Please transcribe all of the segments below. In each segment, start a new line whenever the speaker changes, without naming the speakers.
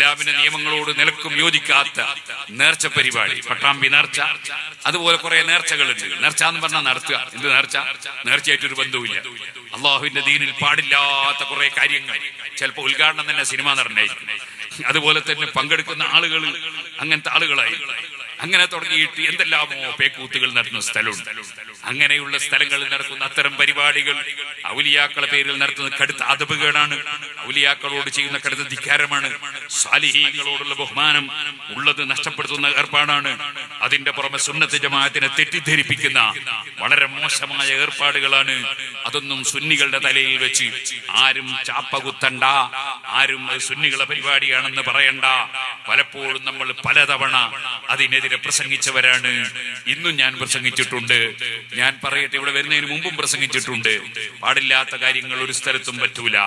ഇസ്ലാമിന്റെ നിയമങ്ങളോട് നിലക്കും യോജിക്കാത്ത നേർച്ച പരിപാടി, പട്ടാമ്പി നേർച്ച, അതുപോലെ കുറെ നേർച്ചകളുണ്ട്. നേർച്ച എന്ന് പറഞ്ഞാൽ നടത്തുക. എന്ത് നേർച്ച? നേർച്ചയായിട്ടൊരു ബന്ധവുമില്ല. അള്ളാഹുവിന്റെ ദീനിൽ പാടില്ലാത്ത കുറെ കാര്യങ്ങൾ, ചിലപ്പോൾ ഉദ്ഘാടനം തന്നെ സിനിമ നടനായിരിക്കും. അതുപോലെ തന്നെ പങ്കെടുക്കുന്ന ആളുകൾ അങ്ങനത്തെ ആളുകളായി. അങ്ങനെ തുടങ്ങിയിട്ട് എന്തെല്ലാമോ പേക്കൂത്തുകൾ നടത്തുന്ന സ്ഥലമുണ്ട്. അങ്ങനെയുള്ള സ്ഥലങ്ങളിൽ നടക്കുന്ന അത്തരം പരിപാടികൾ ഔലിയാക്കളെ പേരിൽ നടത്തുന്ന കടുത്ത അദബുകേടാണ്. ഔലിയാക്കളോട് ചെയ്യുന്ന കടുത്ത ധിക്കാരമാണ്. സാലിഹീങ്ങളോടുള്ള ബഹുമാനം ഉള്ളത് നഷ്ടപ്പെടുത്തുന്ന ഏർപ്പാടാണ്. അതിന്റെ പുറമെ സുന്നത്ത് ജമാഅത്തിനെ തെറ്റിദ്ധരിപ്പിക്കുന്ന വളരെ മോശമായ ഏർപ്പാടുകളാണ്. അതൊന്നും സുന്നികളുടെ തലയിൽ വെച്ച് ആരും ചാപ്പകുത്തണ്ട, ആരും സുന്നികളെ പരിപാടിയാണെന്ന് പറയണ്ട. പലപ്പോഴും നമ്മൾ പലതവണ അതിനെതിരെ പ്രസംഗിച്ചവരാണ്. ഇന്നും ഞാൻ പ്രസംഗിച്ചിട്ടുണ്ട്. ഞാൻ പറയട്ടെ, ഇവിടെ വരുന്നതിന് മുമ്പും പ്രസംഗിച്ചിട്ടുണ്ട്. പാടില്ലാത്ത കാര്യങ്ങൾ ഒരു സ്ഥലത്തും പറ്റൂല.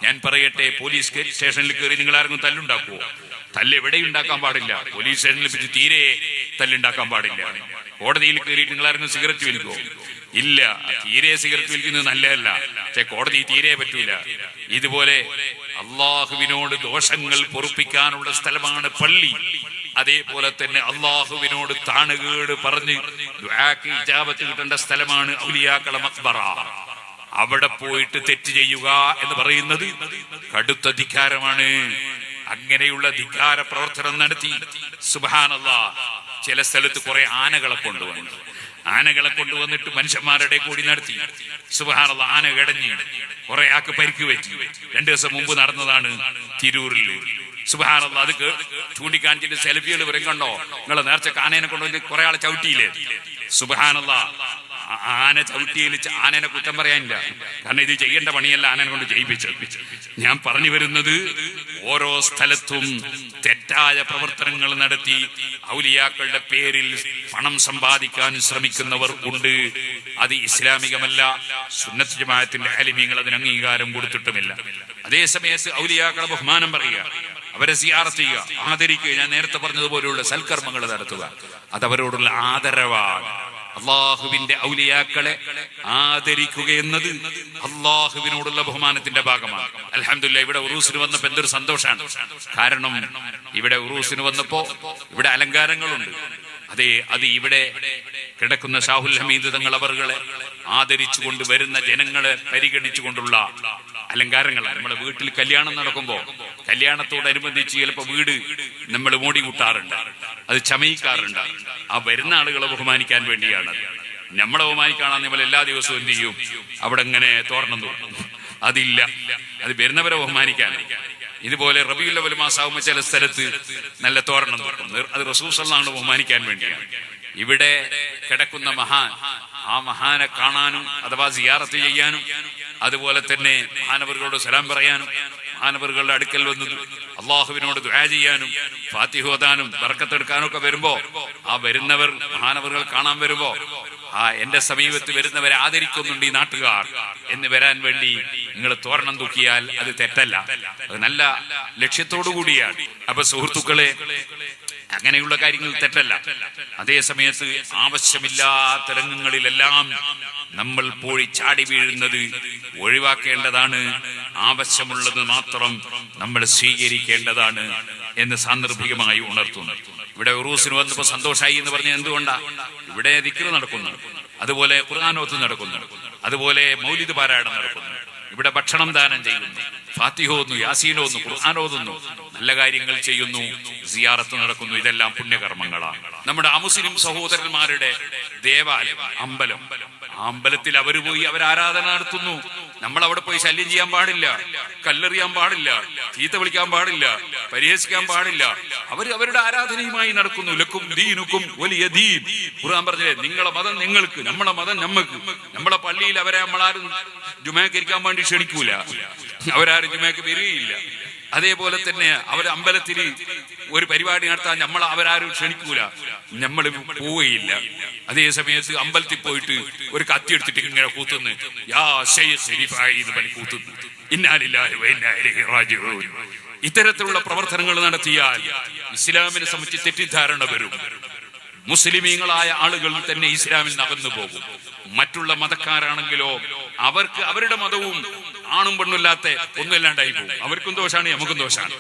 ഞാൻ പറയട്ടെ, പോലീസ് സ്റ്റേഷനിൽ കയറി നിങ്ങൾ ആരെങ്കിലും തല്ലുണ്ടാക്കുവോ? തല്ല് എവിടെ ഉണ്ടാക്കാൻ പാടില്ല. പോലീസ് സ്റ്റേഷനിൽ വെച്ച് തീരെ തല്ലുണ്ടാക്കാൻ പാടില്ല. കോടതിയിൽ കയറിയിട്ട് നിങ്ങൾ ആരെങ്കിലും സിഗരറ്റ് വലിക്കുവോ? ഇല്ല. തീരെ സിഗരറ്റ് വലിക്കുന്നത് നല്ലതല്ല. പക്ഷെ കോടതി തീരെ പറ്റൂല. ഇതുപോലെ അള്ളാഹുവിനോട് ദോഷങ്ങൾ പൊറുപ്പിക്കാനുള്ള സ്ഥലമാണ് പള്ളി. അതേപോലെ തന്നെ അള്ളാഹുവിനോട് താണുകേട് പറഞ്ഞ് ദുആക്ക് ഇജാബത്ത് കിട്ടേണ്ട സ്ഥലമാണ് ഔലിയാക്കളെ മഖ്ബറ. അവിടെ പോയിട്ട് തെറ്റ് ചെയ്യുക എന്ന് പറയുന്നത് കടുത്ത ധിക്കാരമാണ്. അങ്ങനെയുള്ള ധിക്കാര പ്രവർത്തനം നടത്തി സുബ്ഹാനല്ലാഹ് ചില സ്ഥലത്ത് കുറെ ആനകളെ കൊണ്ടുവന്നിട്ട് മനുഷ്യന്മാരുടെ കൂടി നടത്തി. സുബ്ഹാനല്ലാഹ്, ആന കിടഞ്ഞ് കുറെ ആൾക്ക് പരിക്ക് പറ്റി. 2 ദിവസം മുമ്പ് നടന്നതാണ് തിരൂരിൽ. സുബ്ഹാനല്ലാഹ്, അത് ചൂണ്ടിക്കാണിച്ചിട്ട് സെൽഫികൾ വരും. കണ്ടോ നിങ്ങളെ നേർച്ചക്ക് ആനേനെ കൊണ്ടുവന്ന് കുറെ ആളെ ചവിട്ടിയില്ലേ? സുബ്ഹാനല്ലാഹ്, ആന ചവിട്ടിയിൽ ആനേനെ കുറ്റം പറയാനില്ല. കാരണം ഇത് ചെയ്യേണ്ട പണിയല്ല ആനനെ കൊണ്ട് ചെയ്യിപ്പിച്ചത്. ഞാൻ പറഞ്ഞു വരുന്നത്, ഓരോ സ്ഥലത്തും തെറ്റായ പ്രവർത്തനങ്ങൾ നടത്തി ഔലിയാക്കളുടെ പേരിൽ പണം സമ്പാദിക്കാൻ ശ്രമിക്കുന്നവർ ഉണ്ട്. അത് ഇസ്ലാമികമല്ല. സുന്നത്ത് ജമാഅത്തിന്റെ ആലിമീങ്ങൾ അതിന് അംഗീകാരം കൊടുത്തിട്ടുമില്ല. അതേ സമയത്ത് ഔലിയാക്കളെ ബഹുമാനം പറയുക, അവരെ സിയാറത്ത് ചെയ്യുക, ആദരിക്കുക, ഞാൻ നേരത്തെ പറഞ്ഞതുപോലെയുള്ള സൽക്കർമ്മങ്ങൾ നടത്തുക, അതവരോടുള്ള ആദരവാണ്. അള്ളാഹുവിന്റെ ഔലിയാക്കളെ ആദരിക്കുക എന്നത് അള്ളാഹുവിനോടുള്ള ബഹുമാനത്തിന്റെ ഭാഗമാണ്. അൽഹംദുലില്ലാഹ്, ഇവിടെ ഉറൂസിന് വന്നപ്പോ എന്തൊരു സന്തോഷാണ്. കാരണം ഇവിടെ ഉറൂസിന് വന്നപ്പോ ഇവിടെ അലങ്കാരങ്ങളുണ്ട്. അത് ഇവിടെ കിടക്കുന്ന ഷാഹുൽ ഹമീദ് തങ്ങൾ അവറുകളെ ആദരിച്ചുകൊണ്ട് വരുന്ന ജനങ്ങളെ പരിഗണിച്ചുകൊണ്ടുള്ള അലങ്കാരങ്ങളാണ്. നമ്മുടെ വീട്ടിൽ കല്യാണം നടക്കുമ്പോ കല്യാണത്തോടനുബന്ധിച്ച് ചിലപ്പോ വീട് നമ്മൾ മോടി കൂട്ടാറുണ്ട്, അത് ചമയിക്കാറുണ്ട്. ആ വരുന്ന ആളുകളെ ബഹുമാനിക്കാൻ വേണ്ടിയാണ്. നമ്മളെ ബഹുമാനിക്കാണെന്ന് നമ്മൾ എല്ലാ ദിവസവും എന്ത് ചെയ്യും? അവിടെ ഇങ്ങനെ തോരണം തോന്നും. അതില്ല, അത് വരുന്നവരെ ബഹുമാനിക്കാൻ. ഇതുപോലെ റബീഉൽ അവ്വൽ മാസമാകുമ്പോൾ ചില സ്ഥലത്ത് നല്ല തോരണം തോന്നും. അത് റസൂൽ സല്ലല്ലാഹു അലൈഹി വസല്ലം ബഹുമാനിക്കാൻ വേണ്ടിയാണ്. ഇവിടെ കിടക്കുന്ന മഹാൻ, ആ മഹാനെ കാണാനും അഥവാ സിയാറത്ത് ചെയ്യാനും, അതുപോലെ തന്നെ മഹാനവറുകളോട് സലാം പറയാനും, മഹാനവറുകളുടെ അടുക്കൽ വന്ന് അള്ളാഹുവിനോട് ദുആ ചെയ്യാനും ഫാത്തിഹ ഓതാനും ബർക്കത്തെടുക്കാനും ഒക്കെ വരുമ്പോ, ആ വരുന്നവർ മഹാനവറുകൾ കാണാൻ വരുമ്പോ, എന്റെ സമീപത്ത് വരുന്നവരെ ആദരിക്കുന്നുണ്ട് ഈ നാട്ടുകാർ എന്ന് വരാൻ വേണ്ടി നിങ്ങൾ തോരണം തൂക്കിയാൽ അത് തെറ്റല്ല, അത് നല്ല ലക്ഷ്യത്തോടു കൂടിയാണ്. അപ്പൊ സുഹൃത്തുക്കളെ, അങ്ങനെയുള്ള കാര്യങ്ങൾ തെറ്റല്ല. അതേ സമയത്ത് ആവശ്യമില്ലാത്ത രംഗങ്ങളിലെല്ലാം നമ്മൾ പോയി ചാടി വീഴുന്നത് ഒഴിവാക്കേണ്ടതാണ്. ആവശ്യമുള്ളത് മാത്രം നമ്മൾ സ്വീകരിക്കേണ്ടതാണ് എന്ന് സാന്ദർഭികമായി ഉണർത്തുന്നു. ഇവിടെ ഉറൂസിന് വന്നപ്പോ സന്തോഷായി എന്ന് പറഞ്ഞ എന്തുകൊണ്ടാ? ഇവിടെ ദിക്ർ നടക്കുന്നു, അതുപോലെ ഖുർആനോത്ത് നടക്കുന്നു, അതുപോലെ മൗലിദ് പാരായണം നടക്കുന്നു, ഇവിടെ ഭക്ഷണം ദാനം ചെയ്യുന്നു, ഫാത്തിഹ ഓതുന്നു, യാസീൻ ഓതുന്നു, ഖുർആൻ ഓതുന്നു, നല്ല കാര്യങ്ങൾ ചെയ്യുന്നു, സിയാറത്ത് നടക്കുന്നു. ഇതെല്ലാം പുണ്യകർമ്മങ്ങളാണ്. നമ്മുടെ അമുസ്ലിം സഹോദരന്മാരുടെ ദേവാലയം, അമ്പലം, ആ അമ്പലത്തിൽ അവർ പോയി അവരാരാധന നടത്തുന്നു. നമ്മൾ അവിടെ പോയി ശല്യം ചെയ്യാൻ പാടില്ല, കല്ലെറിയാൻ പാടില്ല, ചീത്ത വിളിക്കാൻ പാടില്ല, പരിഹസിക്കാൻ പാടില്ല. അവരുടെ ആരാധനയുമായി നടക്കുന്നു. ലക്കും ദീനുക്കും വലിയ ദീൻ. ഖുർആൻ പറഞ്ഞില്ലേ, നിങ്ങളെ മതം നിങ്ങൾക്ക്, നമ്മളെ മതം നമ്മക്ക്. നമ്മളെ പള്ളിയിൽ അവരെ നമ്മളാരും ജുമാക്കരിക്കാൻ വേണ്ടി ക്ഷണിക്കൂല, അവരാരും ജുമാക്ക് വരികയില്ല. അതേപോലെ തന്നെ അവർ അമ്പലത്തിൽ ഒരു പരിപാടി നടത്താൻ അവരാരും ക്ഷണിക്കൂല, നമ്മൾ പോവുകയില്ല. അതേ സമയത്ത് അമ്പലത്തിൽ പോയിട്ട് ഒരു കത്തി എടുത്തിട്ട് ഇങ്ങനെ കൂത്തുന്നു, യാ ശൈഖ് പണി കൂത്തുന്നു. ഇന്നാ ലില്ലാഹി വ ഇന്നാ ഇലൈഹി റാജിഊൻ. ഇത്തരത്തിലുള്ള പ്രവർത്തനങ്ങൾ നടത്തിയാൽ ഇസ്ലാമിനെ സംബന്ധിച്ച് തെറ്റിദ്ധാരണ വരും. മുസ്ലിമീങ്ങളായ ആളുകൾ തന്നെ ഇസ്ലാമിൽ അകന്നു പോകും. മറ്റുള്ള മതക്കാരാണെങ്കിലോ അവർക്ക് അവരുടെ മതവും ആണും പെണ്ണുമില്ലാത്ത ഒന്നുമില്ലാണ്ടായി പോകും. അവർക്കും ദോഷമാണ്, നമുക്കും ദോഷമാണ്.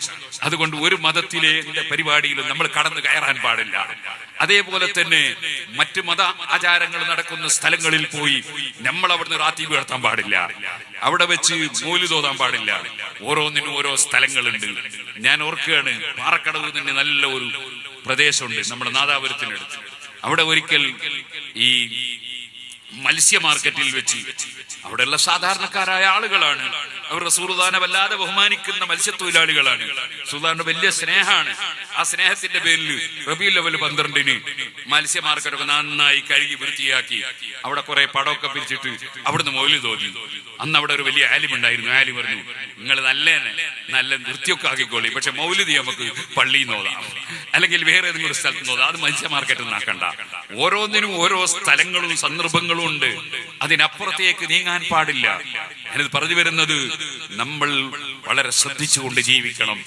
അതുകൊണ്ട് ഒരു മതത്തിലെ പരിപാടിയിലും നമ്മൾ കടന്നു കയറാൻ പാടില്ല. അതേപോലെ തന്നെ മറ്റ് മത ആചാരങ്ങൾ നടക്കുന്ന സ്ഥലങ്ങളിൽ പോയി നമ്മൾ അവിടുന്ന് റാത്തീബ് നടത്താൻ പാടില്ല, അവിടെ വെച്ച് മൗലിദ് ഓതാൻ പാടില്ല. ഓരോന്നിനും ഓരോ സ്ഥലങ്ങളുണ്ട്. ഞാൻ ഓർക്കുകയാണ്, പാറക്കടവ് തന്നെ നല്ല ഒരു പ്രദേശമുണ്ട് നമ്മുടെ നാദാപുരത്തിനടുത്ത്. അവിടെ ഒരിക്കൽ ഈ മത്സ്യ മാർക്കറ്റിൽ വെച്ച്, അവിടെയുള്ള സാധാരണക്കാരായ ആളുകളാണ്, അവർ റസൂലുള്ളാഹിനെ വല്ലാതെ ബഹുമാനിക്കുന്ന മത്സ്യത്തൊഴിലാളികളാണ്. റസൂലുള്ളാഹിന്റെ വലിയ സ്നേഹമാണ്. ആ സ്നേഹത്തിന്റെ പേരിൽ റബീഉൽ അവ്വൽ 12-ന് മത്സ്യ മാർക്കറ്റൊക്കെ നന്നായി കഴുകി വൃത്തിയാക്കി അവിടെ കുറെ പടമൊക്കെ പിരിച്ചിട്ട് അവിടുന്ന് മൗലിദ് ഓതി. അന്ന് അവിടെ ഒരു വലിയ ആലിം ഉണ്ടായിരുന്നു. ആലിം പറഞ്ഞു, നിങ്ങൾ നല്ല വൃത്തിയൊക്കെ ആക്കിക്കോളി, പക്ഷെ മൗലിദ് നമുക്ക് പള്ളിയിൽ നിന്ന് ഓതാം, അല്ലെങ്കിൽ വേറെ ഏതെങ്കിലും സ്ഥലത്ത് നിന്ന് ഓതാം, അത് മത്സ്യ മാർക്കറ്റിൽ നിന്നാക്കണ്ട. ഓരോന്നിനും ഓരോ സ്ഥലങ്ങളും സന്ദർഭങ്ങളും ഉണ്ട്. അതിനപ്പുറത്തേക്ക് നീങ്ങാൻ പാടില്ല. ഞാനിത് പറഞ്ഞു വരുന്നത്, നമ്മൾ വളരെ ശ്രദ്ധിച്ചുകൊണ്ട് ജീവിക്കണം.